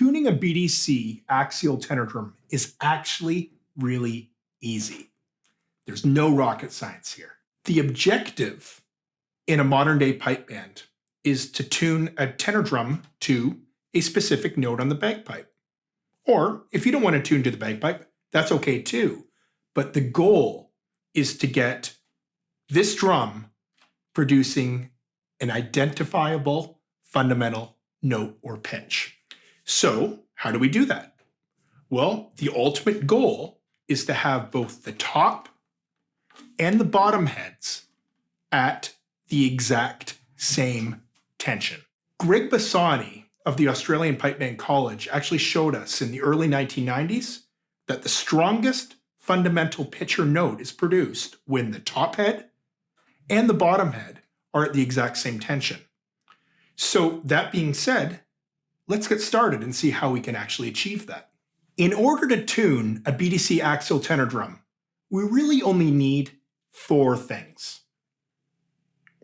tuning a BDC axial tenor drum is actually really easy. There's no rocket science here. The objective in a modern day pipe band is to tune a tenor drum to a specific note on the bagpipe. Or if you don't want to tune to the bagpipe, that's okay too. But the goal is to get this drum producing an identifiable fundamental note or pitch. So how do we do that? Well, the ultimate goal is to have both the top and the bottom heads at the exact same tension. Greg Bassani of the Australian Pipe Band College actually showed us in the early 1990s that the strongest fundamental pitch or note is produced when the top head and the bottom head are at the exact same tension. So that being said, let's get started and see how we can actually achieve that. In order to tune a BDC axial tenor drum, we really only need 4 things.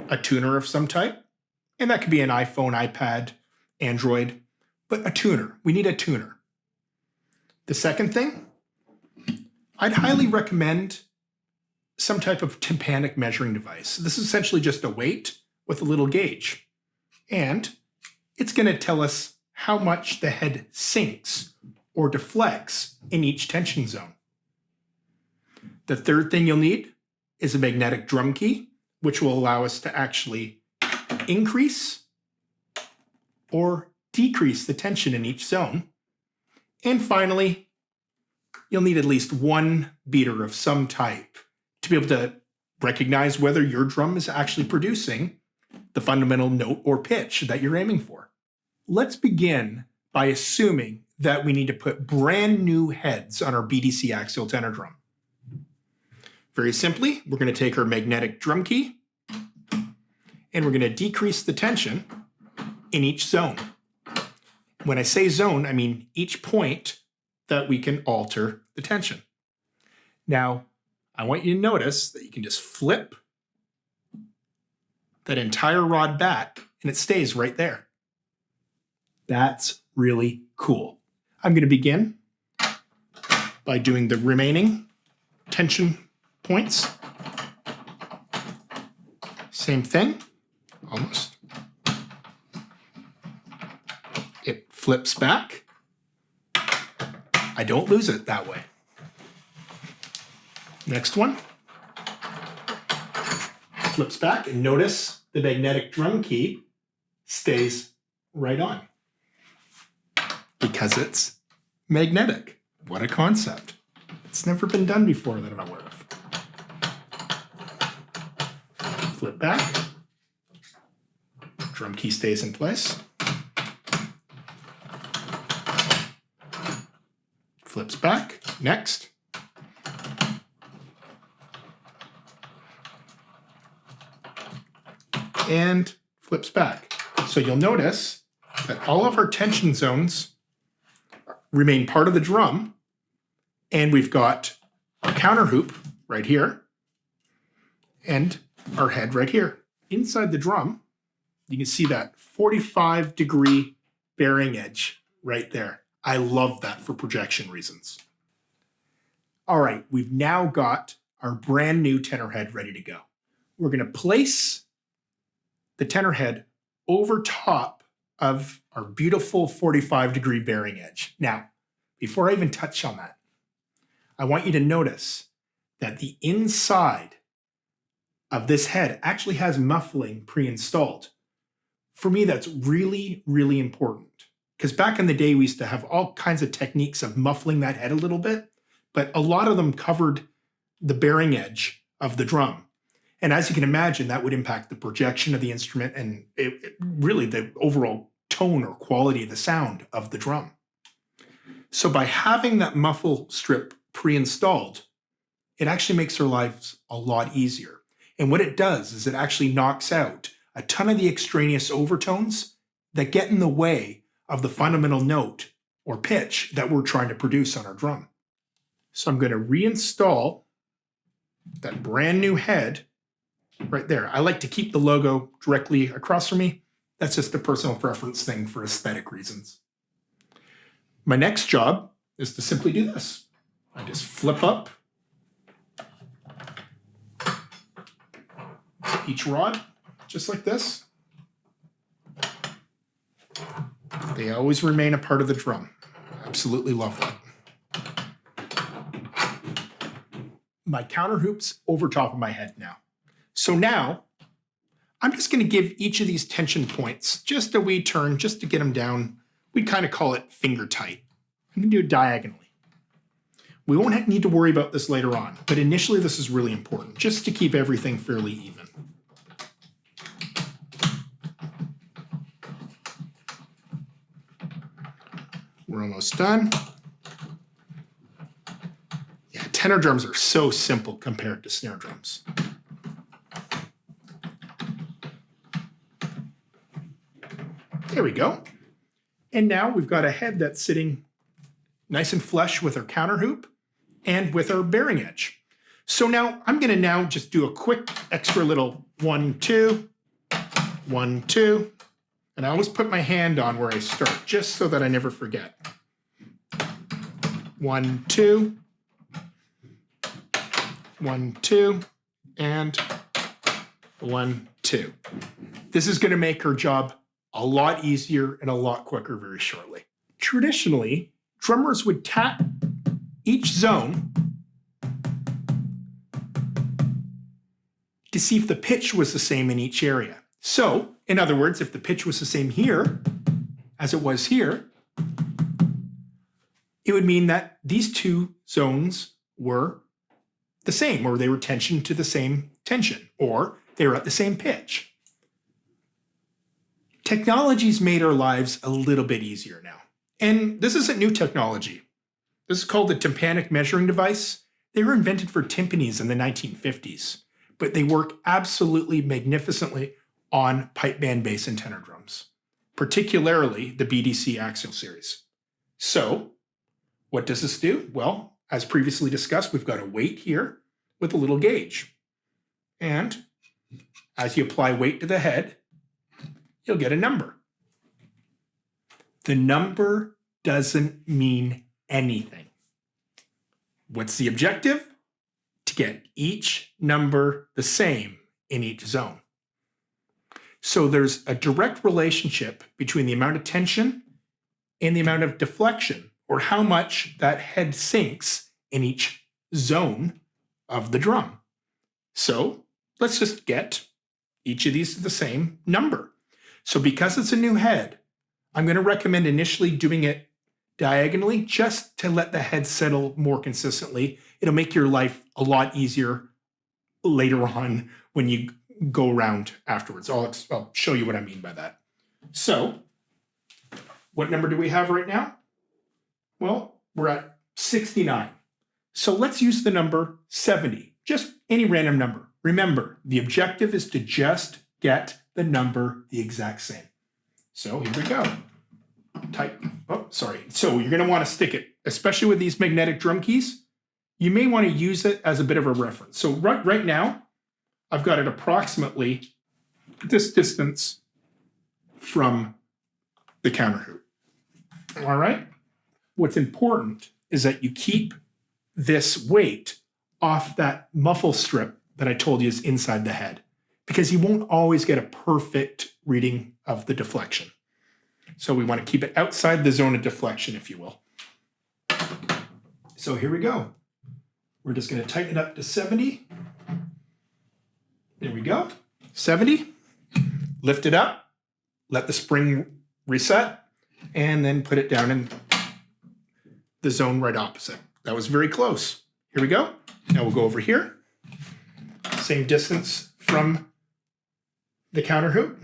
A tuner of some type, and that could be an iPhone, iPad, Android, but a tuner. We need a tuner. The second thing, I'd highly recommend some type of tympanic measuring device. This is essentially just a weight with a little gauge, and it's going to tell us how much the head sinks or deflects in each tension zone. The third thing you'll need is a magnetic drum key, which will allow us to actually increase or decrease the tension in each zone. And finally, you'll need at least one beater of some type to be able to recognize whether your drum is actually producing the fundamental note or pitch that you're aiming for. Let's begin by assuming that we need to put brand new heads on our BDC axial tenor drum. Very simply, we're going to take our magnetic drum key and we're going to decrease the tension in each zone. When I say zone, I mean each point that we can alter the tension. Now, I want you to notice that you can just flip that entire rod back and it stays right there. That's really cool. I'm going to begin by doing the remaining tension points. Same thing, almost. It flips back. I don't lose it that way. Next one. Flips back and notice the magnetic drum key stays right on because it's magnetic. What a concept. It's never been done before that I'm aware of. Flip back. Drum key stays in place. Flips back. Next. And flips back. So you'll notice that all of our tension zones remain part of the drum, and we've got our counter hoop right here and our head right here. Inside the drum, you can see that 45-degree bearing edge right there. I love that for projection reasons. All right, we've now got our brand new tenor head ready to go. We're going to place the tenor head over top of our beautiful 45-degree bearing edge. Now, before I even touch on that, I want you to notice that the inside of this head actually has muffling pre-installed. For me, that's really, really important because back in the day, we used to have all kinds of techniques of muffling that head a little bit, but a lot of them covered the bearing edge of the drum. And as you can imagine, that would impact the projection of the instrument and really the overall tone or quality of the sound of the drum. So by having that muffle strip pre-installed, it actually makes our lives a lot easier. And what it does is it actually knocks out a ton of the extraneous overtones that get in the way of the fundamental note or pitch that we're trying to produce on our drum. So I'm going to reinstall that brand new head right there. I like to keep the logo directly across from me. That's just a personal preference thing for aesthetic reasons. My next job is to simply do this. I just flip up each rod, just like this. They always remain a part of the drum. Absolutely love that. My counter hoop's over top of my head now. So now, I'm just going to give each of these tension points just a wee turn, just to get them down. We kind of call it finger tight. I'm going to do it diagonally. We won't need to worry about this later on, but initially this is really important, just to keep everything fairly even. We're almost done. Yeah, tenor drums are so simple compared to snare drums. There we go. And now we've got a head that's sitting nice and flush with our counter hoop and with our bearing edge. So now I'm going to just do a quick extra little 1, 2, 1, 2. And I always put my hand on where I start, just so that I never forget. 1, 2, 1, 2, and 1, 2. This is going to make our job a lot easier and a lot quicker very shortly. Traditionally, drummers would tap each zone to see if the pitch was the same in each area. So, in other words, if the pitch was the same here as it was here, it would mean that these two zones were the same, or they were tensioned to the same tension, or they were at the same pitch. Technology's made our lives a little bit easier now. And this isn't new technology. This is called the tympanic measuring device. They were invented for timpanis in the 1950s, but they work absolutely magnificently on pipe band bass and tenor drums, particularly the BDC Axial series. So, what does this do? Well, as previously discussed, we've got a weight here with a little gauge. And as you apply weight to the head, you'll get a number. The number doesn't mean anything. What's the objective? To get each number the same in each zone. So there's a direct relationship between the amount of tension and the amount of deflection, or how much that head sinks in each zone of the drum. So let's just get each of these to the same number. So because it's a new head, I'm going to recommend initially doing it diagonally just to let the head settle more consistently. It'll make your life a lot easier later on when you go around afterwards. I'll show you what I mean by that. So what number do we have right now? Well, we're at 69. So let's use the number 70, just any random number. Remember, the objective is to just get the number the exact same. So here we go. So you're going to want to stick it, especially with these magnetic drum keys. You may want to use it as a bit of a reference. So right now, I've got it approximately this distance from the counter hoop. All right? What's important is that you keep this weight off that muffle strip that I told you is inside the head, because you won't always get a perfect reading of the deflection. So we want to keep it outside the zone of deflection, if you will. So here we go. We're just going to tighten it up to 70. There we go. 70. Lift it up. Let the spring reset. And then put it down in the zone right opposite. That was very close. Here we go. Now we'll go over here. Same distance from the counter hoop.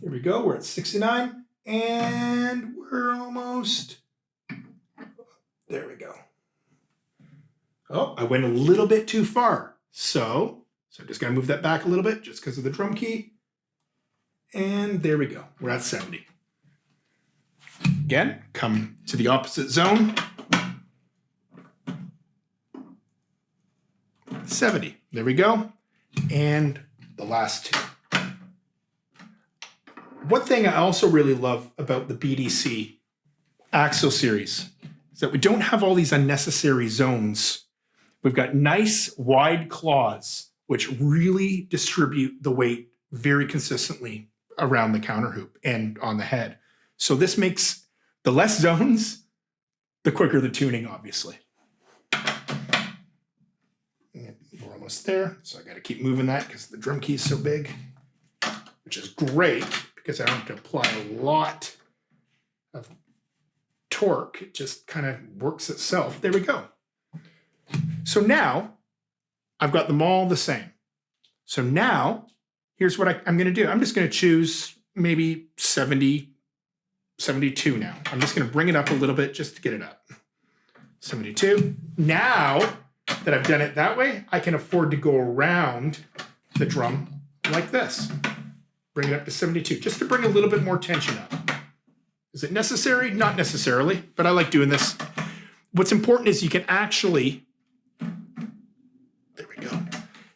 Here we go. We're at 69. And we're almost... There we go. Oh, I went a little bit too far. So I'm just going to move that back a little bit just because of the drum key. And there we go. We're at 70. Again, come to the opposite zone. 70. There we go. And the last two. One thing I also really love about the BDC Axial series is that we don't have all these unnecessary zones. We've got nice wide claws, which really distribute the weight very consistently around the counter hoop and on the head. So this makes the less zones, the quicker the tuning, obviously. We're almost there, so I got to keep moving that because the drum key is so big, which is great because I don't have to apply a lot of torque. It just kind of works itself. There we go. So now I've got them all the same. So now here's what I'm going to do. I'm just going to choose maybe 70, 72 now. I'm just going to bring it up a little bit just to get it up. 72. Now that I've done it that way, I can afford to go around the drum like this. Bring it up to 72, just to bring a little bit more tension up. Is it necessary? Not necessarily, but I like doing this. What's important is you can actually, there we go.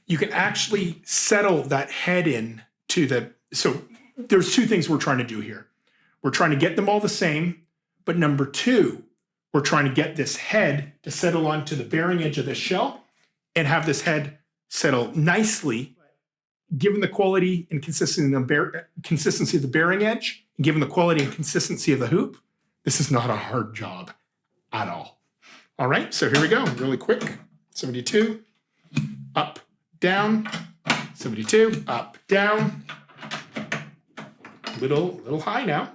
You can actually settle that head in to the, so there's two things we're trying to do here. We're trying to get them all the same, but number two, we're trying to get this head to settle onto the bearing edge of the shell and have this head settle nicely, given the quality and consistency of the bearing edge, and given the quality and consistency of the hoop. This is not a hard job at all. All right, so here we go, really quick. 72, up, down, 72, up, down. Little high now.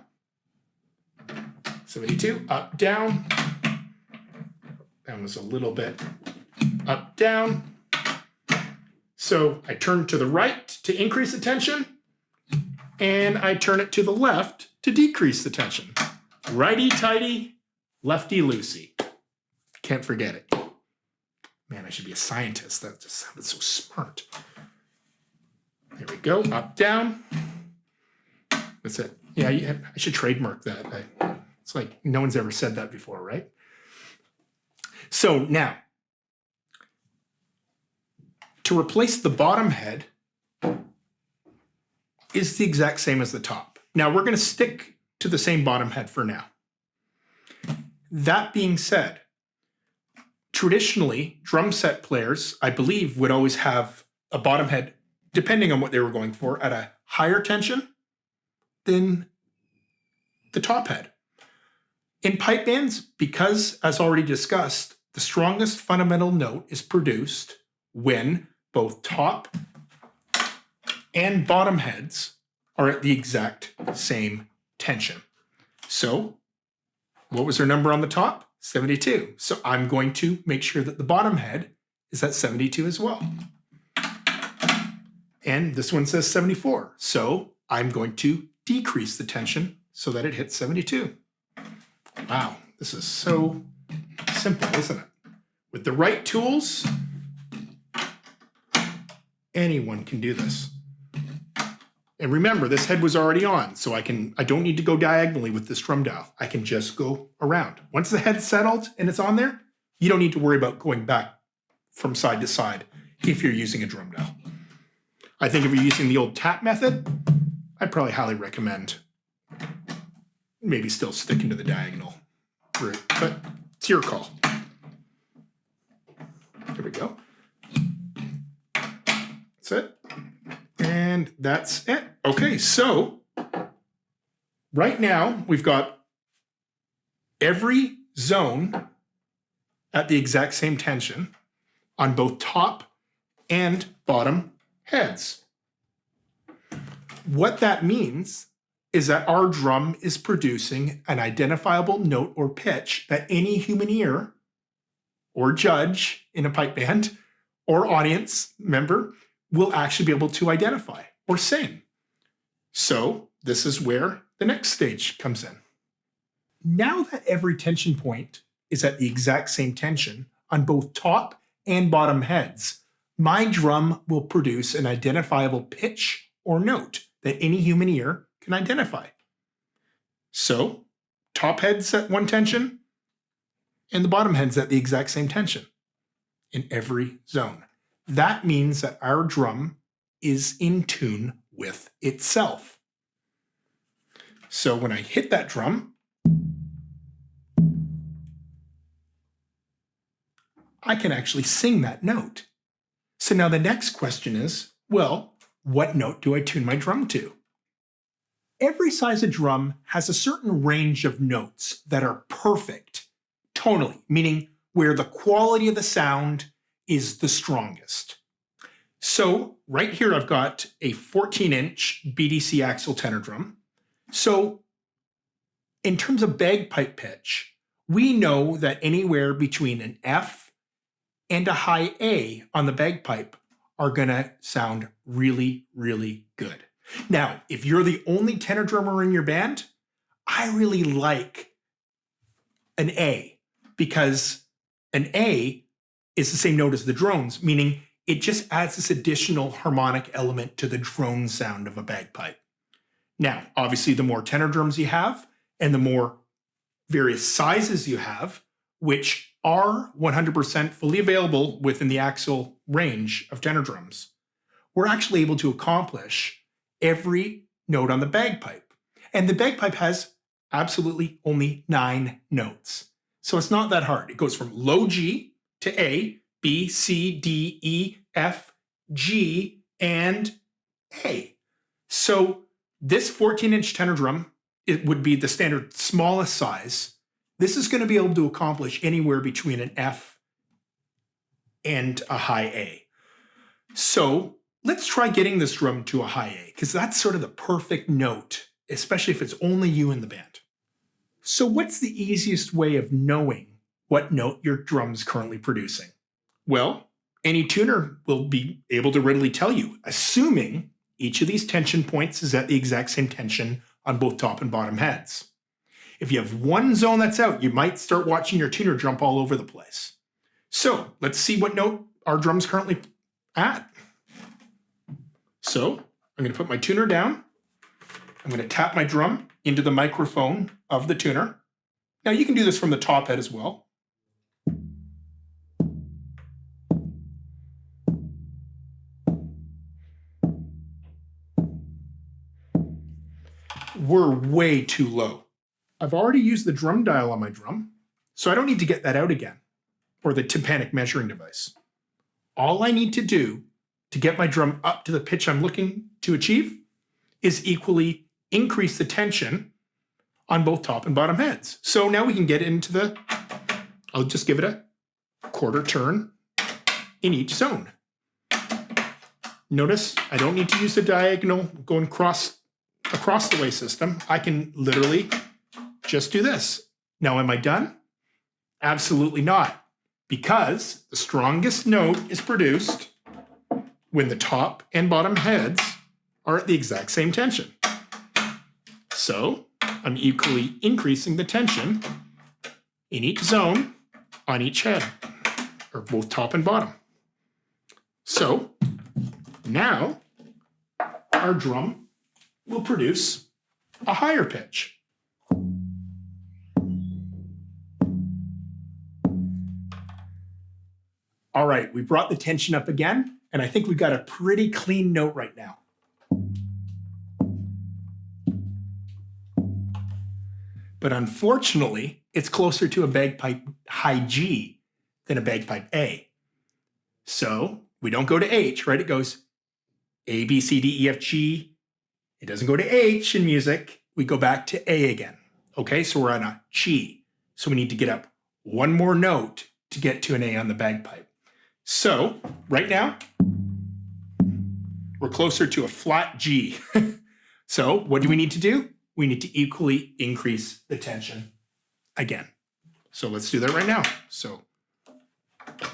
72, up, down. That was a little bit up, down. So I turn to the right to increase the tension, and I turn it to the left to decrease the tension. Righty-tighty, lefty-loosey. Can't forget it. Man, I should be a scientist. That just sounded so smart. There we go, up, down. That's it. Yeah, I should trademark that. It's like no one's ever said that before, right? So now, to replace the bottom head is the exact same as the top. Now, we're going to stick to the same bottom head for now. That being said, traditionally, drum set players, I believe, would always have a bottom head, depending on what they were going for, at a higher tension than the top head. In pipe bands, because, as already discussed, the strongest fundamental note is produced when both top and bottom heads are at the exact same tension. So, what was our number on the top? 72. So I'm going to make sure that the bottom head is at 72 as well. And this one says 74. So I'm going to decrease the tension so that it hits 72. Wow, this is so simple, isn't it? With the right tools, anyone can do this. And remember, this head was already on, so I don't need to go diagonally with this drum dial. I can just go around. Once the head's settled and it's on there, you don't need to worry about going back from side to side if you're using a drum dial. I think if you're using the old tap method, I'd probably highly recommend maybe still sticking to the diagonal route, but it's your call. There we go. That's it. And that's it. Okay, so right now we've got every zone at the exact same tension on both top and bottom heads. What that means is that our drum is producing an identifiable note or pitch that any human ear or judge in a pipe band or audience member will actually be able to identify or sing. So this is where the next stage comes in. Now that every tension point is at the exact same tension on both top and bottom heads, my drum will produce an identifiable pitch or note that any human ear can identify. So top head's at one tension and the bottom head's at the exact same tension in every zone. That means that our drum is in tune with itself. So when I hit that drum, I can actually sing that note. So now the next question is, well, what note do I tune my drum to? Every size of drum has a certain range of notes that are perfect tonally, meaning where the quality of the sound is the strongest. So right here I've got a 14-inch BDC axial tenor drum. So in terms of bagpipe pitch, we know that anywhere between an F and a high A on the bagpipe are going to sound really, really good. Now, if you're the only tenor drummer in your band, I really like an A because an A is the same note as the drones, meaning it just adds this additional harmonic element to the drone sound of a bagpipe. Now, obviously, the more tenor drums you have and the more various sizes you have, which are 100% fully available within the Axial range of tenor drums, we're actually able to accomplish every note on the bagpipe. And the bagpipe has absolutely only 9 notes. So it's not that hard. It goes from low G to A, B, C, D, E, F, G, and A. So this 14-inch tenor drum, it would be the standard smallest size. This is going to be able to accomplish anywhere between an F and a high A. So let's try getting this drum to a high A, because that's sort of the perfect note, especially if it's only you in the band. So what's the easiest way of knowing what note your drum's currently producing? Well, any tuner will be able to readily tell you, assuming each of these tension points is at the exact same tension on both top and bottom heads. If you have one zone that's out, you might start watching your tuner jump all over the place. So let's see what note our drum's currently at. So I'm going to put my tuner down. I'm going to tap my drum into the microphone of the tuner. Now you can do this from the top head as well. We're way too low. I've already used the drum dial on my drum, so I don't need to get that out again, or the tympanic measuring device. All I need to do to get my drum up to the pitch I'm looking to achieve is equally increase the tension on both top and bottom heads. So now we can get into I'll just give it a quarter turn in each zone. Notice I don't need to use the diagonal going across the way system. I can literally just do this. Now, am I done? Absolutely not, because the strongest note is produced when the top and bottom heads are at the exact same tension. So I'm equally increasing the tension in each zone on each head, or both top and bottom. So now our drum will produce a higher pitch. All right, we brought the tension up again, and I think we've got a pretty clean note right now. But unfortunately, it's closer to a bagpipe high G than a bagpipe A. So we don't go to H, right? It goes A, B, C, D, E, F, G. It doesn't go to H in music. We go back to A again. Okay, so we're on a G. So we need to get up one more note to get to an A on the bagpipe. So right now, we're closer to a flat G. So what do we need to do? We need to equally increase the tension again. So let's do that right now. So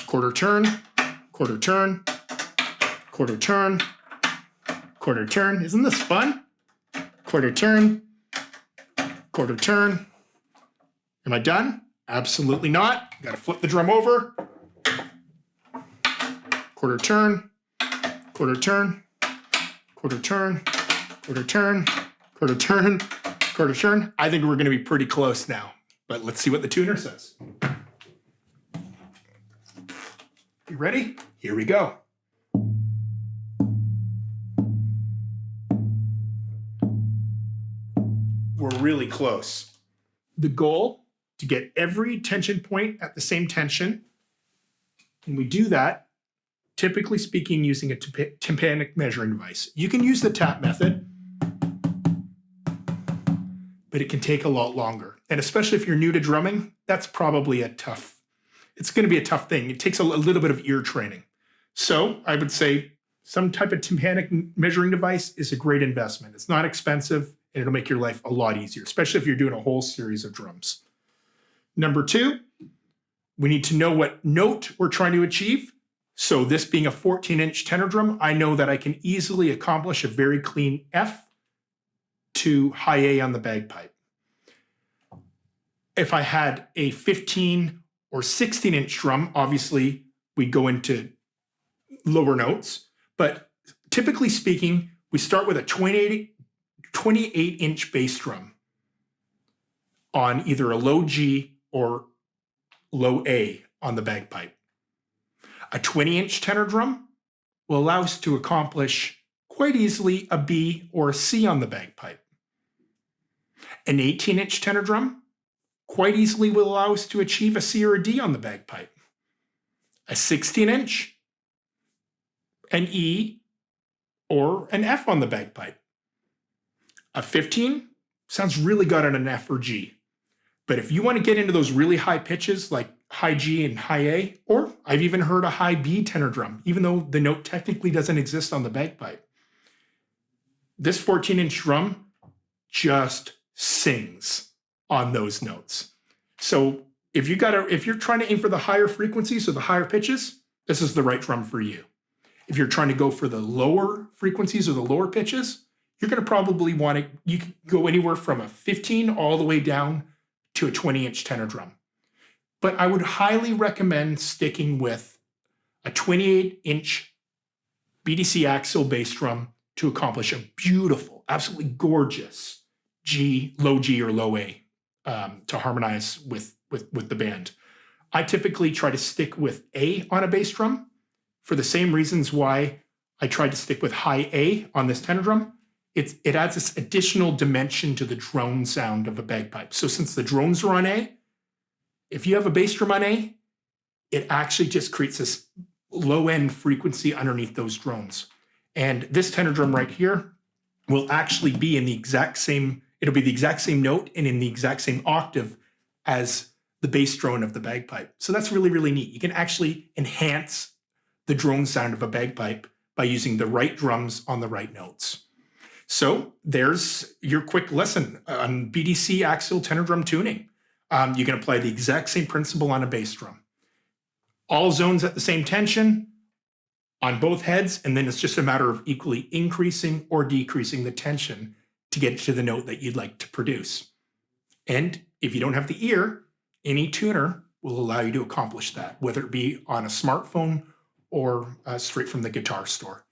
quarter turn, quarter turn, quarter turn, quarter turn. Isn't this fun? Quarter turn, quarter turn. Am I done? Absolutely not. Got to flip the drum over. Quarter turn, quarter turn, quarter turn, quarter turn, quarter turn, quarter turn. I think we're going to be pretty close now, but let's see what the tuner says. You ready? Here we go. We're really close. The goal, to get every tension point at the same tension, and we do that, typically speaking, using a tympanic measuring device. You can use the tap method, but it can take a lot longer. And especially if you're new to drumming, that's probably it's going to be a tough thing. It takes a little bit of ear training. So I would say some type of tympanic measuring device is a great investment. It's not expensive, and it'll make your life a lot easier, especially if you're doing a whole series of drums. Number 2, we need to know what note we're trying to achieve. So this being a 14-inch tenor drum, I know that I can easily accomplish a very clean F to high A on the bagpipe. If I had a 15 or 16-inch drum, obviously we'd go into lower notes, but typically speaking, we start with a 28-inch bass drum on either a low G or low A on the bagpipe. A 20-inch tenor drum will allow us to accomplish quite easily a B or a C on the bagpipe. An 18-inch tenor drum quite easily will allow us to achieve a C or a D on the bagpipe. A 16-inch, an E or an F on the bagpipe. A 15 sounds really good on an F or G. But if you want to get into those really high pitches like high G and high A, or I've even heard a high B tenor drum, even though the note technically doesn't exist on the bagpipe, this 14-inch drum just sings on those notes. So if you're trying to aim for the higher frequencies or the higher pitches, this is the right drum for you. If you're trying to go for the lower frequencies or the lower pitches, you're going to probably you can go anywhere from a 15 all the way down to a 20-inch tenor drum. But I would highly recommend sticking with a 28-inch BDC axial bass drum to accomplish a beautiful, absolutely gorgeous G, low G or low A to harmonize with the band. I typically try to stick with A on a bass drum for the same reasons why I tried to stick with high A on this tenor drum. It adds this additional dimension to the drone sound of a bagpipe. So since the drones are on A, if you have a bass drum on A, it actually just creates this low-end frequency underneath those drones. And this tenor drum right here will actually be in the exact same, it'll be the exact same note and in the exact same octave as the bass drone of the bagpipe. So that's really, really neat. You can actually enhance the drone sound of a bagpipe by using the right drums on the right notes. So there's your quick lesson on BDC axial tenor drum tuning. You can apply the exact same principle on a bass drum. All zones at the same tension on both heads, and then it's just a matter of equally increasing or decreasing the tension to get to the note that you'd like to produce. And if you don't have the ear, any tuner will allow you to accomplish that, whether it be on a smartphone or straight from the guitar store.